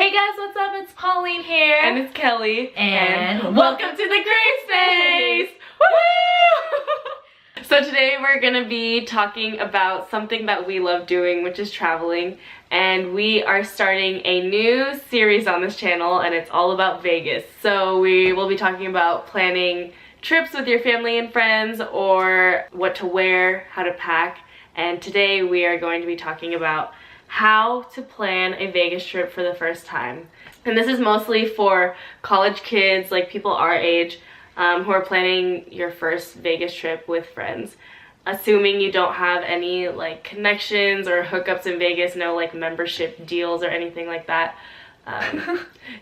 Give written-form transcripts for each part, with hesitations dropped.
Hey guys, what's up? It's Pauline here. And it's Kelly. And welcome to the Gray Space! Woo! So today we're gonna be talking about something that we love doing, which is traveling. And we are starting a new series on this channel, and it's all about Vegas. So we will be talking about planning trips with your family and friends, or what to wear, how to pack. And today we are going to be talking about how to plan a Vegas trip for the first time. And this is mostly for college kids, like people our age, who are planning your first Vegas trip with friends. Assuming you don't have any like connections or hookups in Vegas, no like membership deals or anything like that.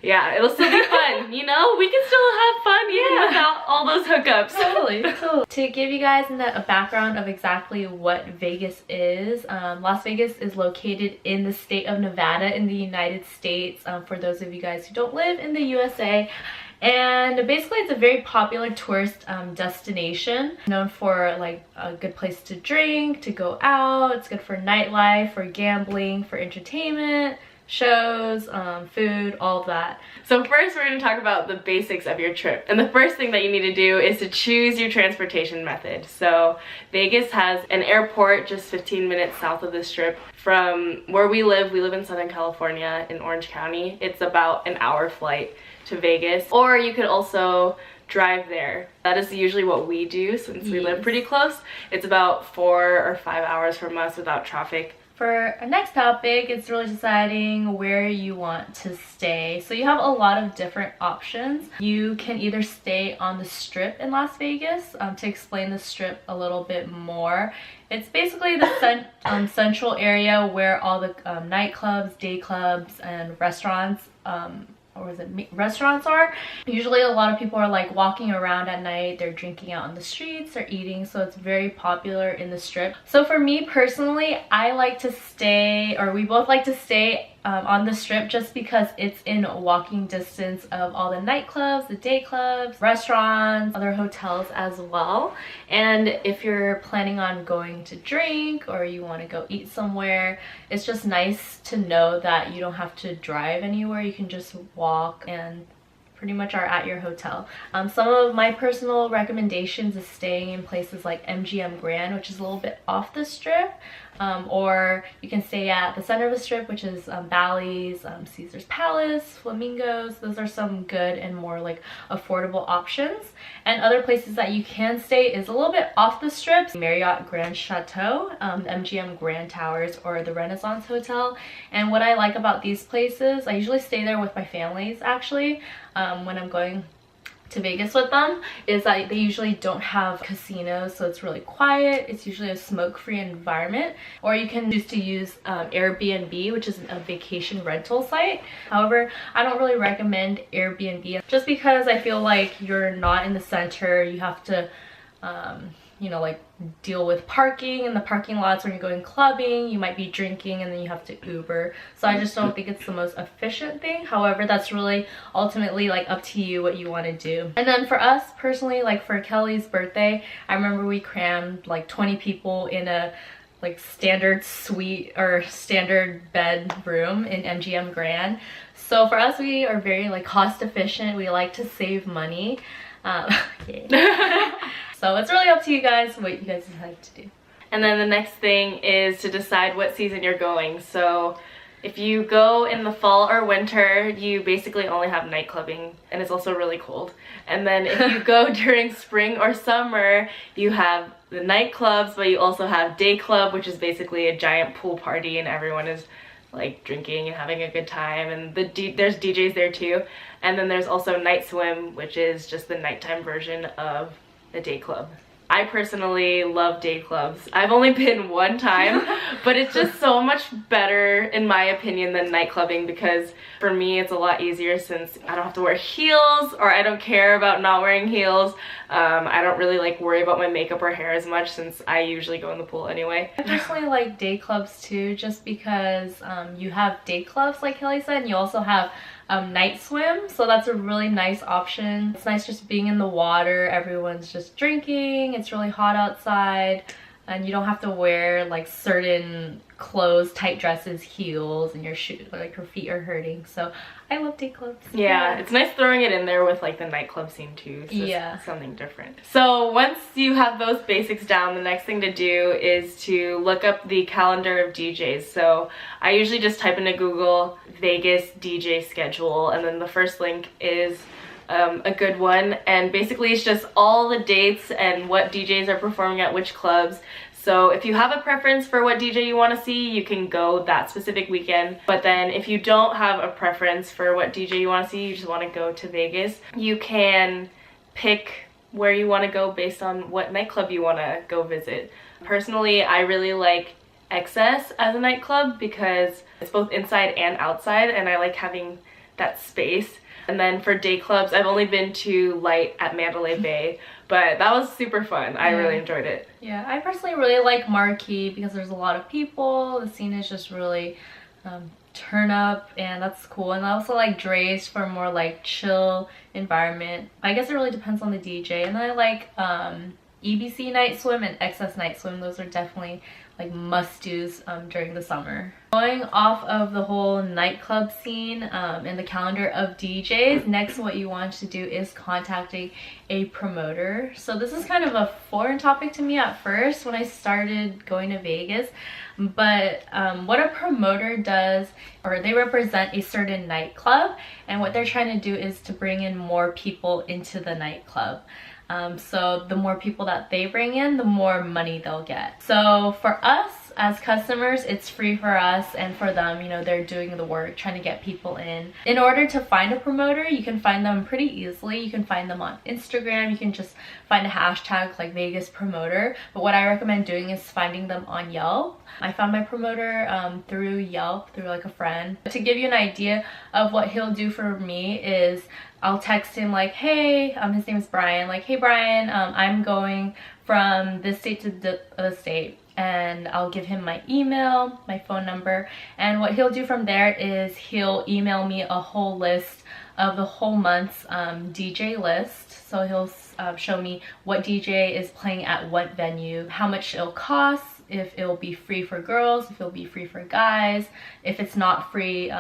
Yeah, it'll still be fun, you know? We can still have fun even without all those hookups. Totally. To give you guys a background of exactly what Vegas is, Las Vegas is located in the state of Nevada in the United States, for those of you guys who don't live in the USA. And basically it's a very popular tourist destination, known for like a good place to drink, to go out. It's good for nightlife, for gambling, for entertainment, shows, food, all of that. So first we're going to talk about the basics of your trip. And the first thing that you need to do is to choose your transportation method. So Vegas has an airport just 15 minutes south of the Strip. From where we live in Southern California in Orange County. It's about an hour flight to Vegas. Or you could also drive there. That is usually what we do since we live pretty close. It's about 4 or 5 hours from us without traffic. For our next topic, it's really deciding where you want to stay. So you have a lot of different options. You can either stay on the Strip in Las Vegas. To explain the Strip a little bit more, it's basically the central area where all the nightclubs, day clubs, and restaurants restaurants are. Usually a lot of people are like walking around at night, they're drinking out on the streets, they're eating, so it's very popular in the Strip. So for me personally, I like to stay, or we both like to stay on the Strip just because it's in walking distance of all the nightclubs, the day clubs, restaurants, other hotels as well. And if you're planning on going to drink or you want to go eat somewhere, it's just nice to know that you don't have to drive anywhere. You can just walk and pretty much are at your hotel. Some of my personal recommendations is staying in places like MGM Grand, which is a little bit off the Strip, or you can stay at the center of the Strip, which is Bally's, Caesar's Palace, Flamingos. Those are some good and more like affordable options. And other places that you can stay is a little bit off the Strip: Marriott Grand Chateau, MGM Grand Towers, or the Renaissance Hotel. And what I like about these places, I usually stay there with my families actually, when I'm going to Vegas with them, is that they usually don't have casinos, so it's really quiet. It's usually a smoke-free environment. Or you can choose to use Airbnb, which is a vacation rental site. However, I don't really recommend Airbnb just because I feel like you're not in the center. You have to you know, like deal with parking in the parking lots when you're going clubbing. You might be drinking and then you have to Uber. So I just don't think it's the most efficient thing. However, that's really ultimately like up to you what you want to do. And then for us personally, like for Kelly's birthday, I remember we crammed like 20 people in a like standard suite or standard bedroom in MGM Grand. So for us, we are very like cost efficient. We like to save money. So it's really up to you guys what you guys decide to do. And then the next thing is to decide what season you're going. So if you go in the fall or winter, you basically only have night clubbing, and it's also really cold. And then if you go during spring or summer, you have the nightclubs, but you also have day club, which is basically a giant pool party and everyone is like drinking and having a good time, and there's DJs there too. And then there's also night swim, which is just the nighttime version of the day club. I personally love day clubs. I've only been one time, but it's just so much better in my opinion than night clubbing, because for me it's a lot easier since I don't have to wear heels, or I don't care about not wearing heels. I don't really like worry about my makeup or hair as much since I usually go in the pool anyway. I personally like day clubs too, just because you have day clubs like Kelly said, and you also have night swim, so that's a really nice option. It's nice just being in the water, everyone's just drinking, it's really hot outside. and you don't have to wear like certain clothes, tight dresses, heels, and your feet are hurting. So I love day clubs. Yeah, it's nice throwing it in there with like the nightclub scene too. So yeah, something different. So once you have those basics down, the next thing to do is to look up the calendar of DJs. So I usually just type into Google Vegas DJ schedule, and then the first link is a good one, and basically it's just all the dates and what DJs are performing at which clubs. So if you have a preference for what DJ you want to see, you can go that specific weekend. But then if you don't have a preference for what DJ you want to see, you just want to go to Vegas, you can pick where you want to go based on what nightclub you want to go visit. Personally, I really like XS as a nightclub because it's both inside and outside, and I like having that space. And then for day clubs, I've only been to Light at Mandalay Bay, but that was super fun. I really enjoyed it. Yeah, I personally really like Marquee because there's a lot of people. The scene is just really turn up, and that's cool. And I also like Dre's for more like chill environment. I guess it really depends on the DJ. And then I like EBC Night Swim and XS Night Swim. Those are definitely like must-dos during the summer. Going off of the whole nightclub scene and the calendar of DJs, next what you want to do is contacting a promoter. So this is kind of a foreign topic to me at first when I started going to Vegas, but what a promoter does, or they represent a certain nightclub, and what they're trying to do is to bring in more people into the nightclub. So the more people that they bring in, the more money they'll get. So for us as customers, it's free for us, and for them, you know, they're doing the work trying to get people in. In order to find a promoter, you can find them pretty easily. You can find them on Instagram. You can just find a hashtag like Vegas promoter. But what I recommend doing is finding them on Yelp. I found my promoter through Yelp, through like a friend. To give you an idea of what he'll do for me is I'll text him like, hey, his name is Brian, like, hey Brian, I'm going from this state to the state, and I'll give him my email, my phone number, and what he'll do from there is he'll email me a whole list of the whole month's DJ list. So he'll show me what DJ is playing at what venue, how much it'll cost, if it'll be free for girls, if it'll be free for guys. If it's not free,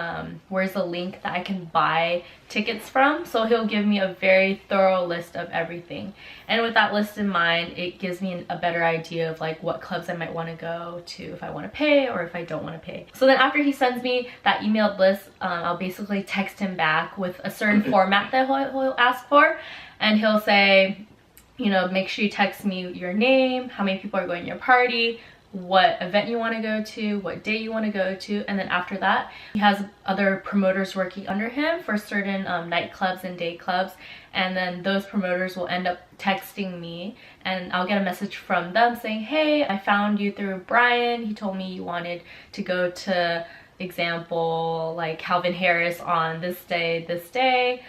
where's the link that I can buy tickets from. So he'll give me a very thorough list of everything, and with that list in mind, it gives me a better idea of like what clubs I might want to go to, if I want to pay or if I don't want to pay. So then after he sends me that emailed list, I'll basically text him back with a certain format that he'll ask for, and he'll say, you know, make sure you text me your name, how many people are going to your party, what event you want to go to, what day you want to go to, and then after that he has other promoters working under him for certain nightclubs and day clubs, and then those promoters will end up texting me, and I'll get a message from them saying, hey, I found you through Brian, he told me you wanted to go to, example, like Calvin Harris on this day,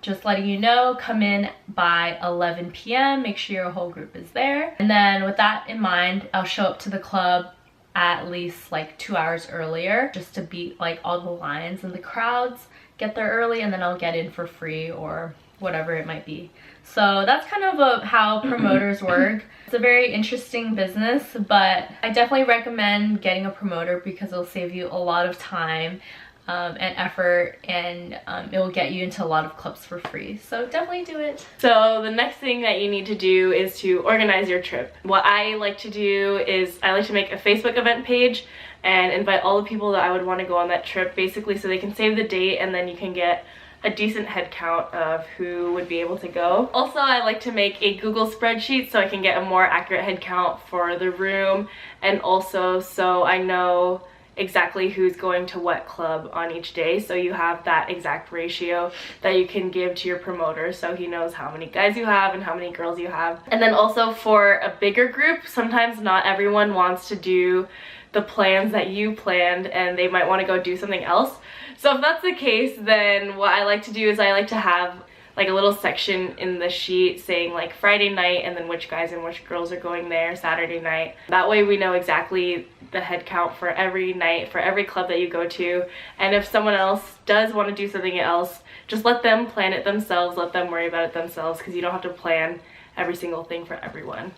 just letting you know, come in by 11 p.m. make sure your whole group is there. And then with that in mind, I'll show up to the club at least like 2 hours earlier just to beat like all the lines and the crowds, get there early, and then I'll get in for free or whatever it might be. So that's kind of how promoters work. It's a very interesting business, but I definitely recommend getting a promoter because it'll save you a lot of time and effort, and it will get you into a lot of clubs for free. So definitely do it. So the next thing that you need to do is to organize your trip. What I like to do is I like to make a Facebook event page and invite all the people that I would want to go on that trip, basically so they can save the date, and then you can get a decent head count of who would be able to go. Also, I like to make a Google spreadsheet so I can get a more accurate head count for the room, and also so I know exactly who's going to what club on each day, so you have that exact ratio that you can give to your promoter so he knows how many guys you have and how many girls you have. And then also for a bigger group, sometimes not everyone wants to do the plans that you planned and they might want to go do something else. So if that's the case, then what I like to do is I like to have like a little section in the sheet saying like Friday night and then which guys and which girls are going there, Saturday night. That way we know exactly the head count for every night, for every club that you go to. And if someone else does want to do something else, just let them plan it themselves, let them worry about it themselves, because you don't have to plan every single thing for everyone.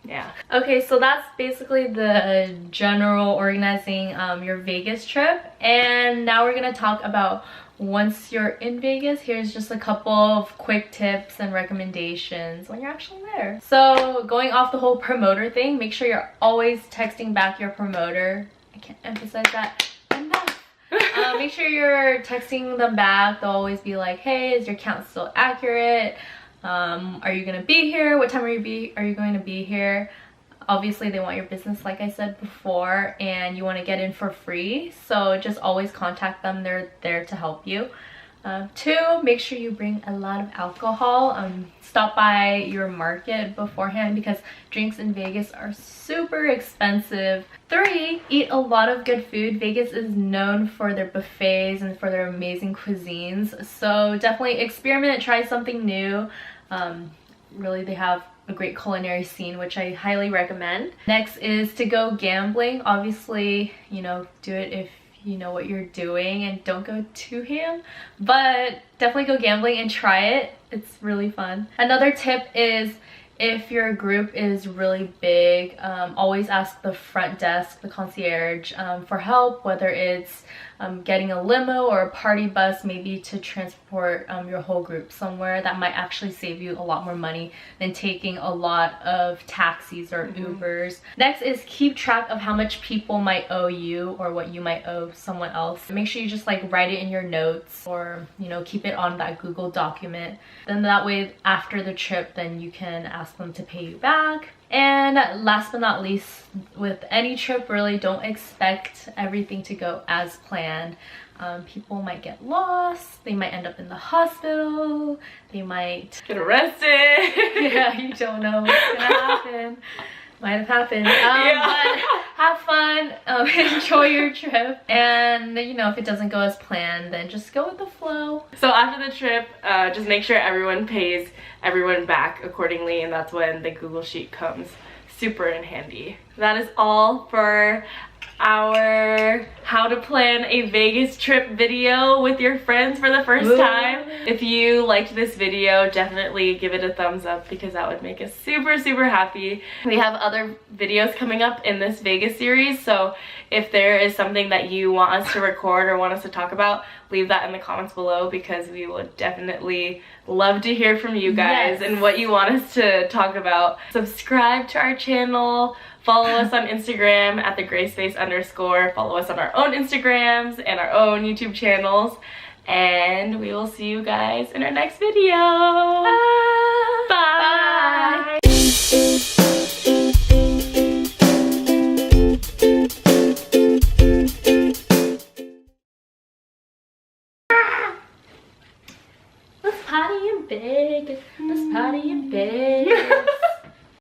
Yeah. Okay, so that's basically the general organizing your Vegas trip. And now we're gonna talk about once you're in Vegas, here's just a couple of quick tips and recommendations when you're actually there. So going off the whole promoter thing, make sure you're always texting back your promoter. I can't emphasize that enough. Make sure you're texting them back. They'll always be like, hey, is your count still accurate? Are you gonna be here? What time are you going to be here? Obviously they want your business, like I said before, and you want to get in for free, so just always contact them. They're there to help you. 2, make sure you bring a lot of alcohol. Stop by your market beforehand because drinks in Vegas are super expensive. 3, eat a lot of good food. Vegas is known for their buffets and for their amazing cuisines, so definitely experiment, try something new. Really, they have a great culinary scene, which I highly recommend. Next is to go gambling. Obviously, you know, do it if you know what you're doing and don't go too ham, but definitely go gambling and try it. It's really fun. Another tip is if your group is really big, always ask the front desk, the concierge, for help, whether it's getting a limo or a party bus, maybe to transport your whole group somewhere. That might actually save you a lot more money than taking a lot of taxis or Ubers. Next is keep track of how much people might owe you or what you might owe someone else. Make sure you just like write it in your notes or, you know, keep it on that Google document. Then that way after the trip, then you can ask them to pay you back. And last but not least, with any trip, really don't expect everything to go as planned. People might get lost, they might end up in the hospital, they might get arrested. Yeah, you don't know what's gonna happen. Might have happened. But have fun, enjoy your trip, and you know, if it doesn't go as planned, then just go with the flow. So after the trip, just make sure everyone pays everyone back accordingly, and that's when the Google Sheet comes super in handy. That is all for our how to plan a Vegas trip video with your friends for the first time. If you liked this video, definitely give it a thumbs up because that would make us super happy. We have other videos coming up in this Vegas series, so if there is something that you want us to record or want us to talk about, leave that in the comments below because we would definitely love to hear from you guys and what you want us to talk about. Subscribe to our channel. Follow us on Instagram at @thegrayspace_. Follow us on our own Instagrams and our own YouTube channels. And we will see you guys in our next video. Bye. Bye. Let's party in Vegas. Let's party in Vegas.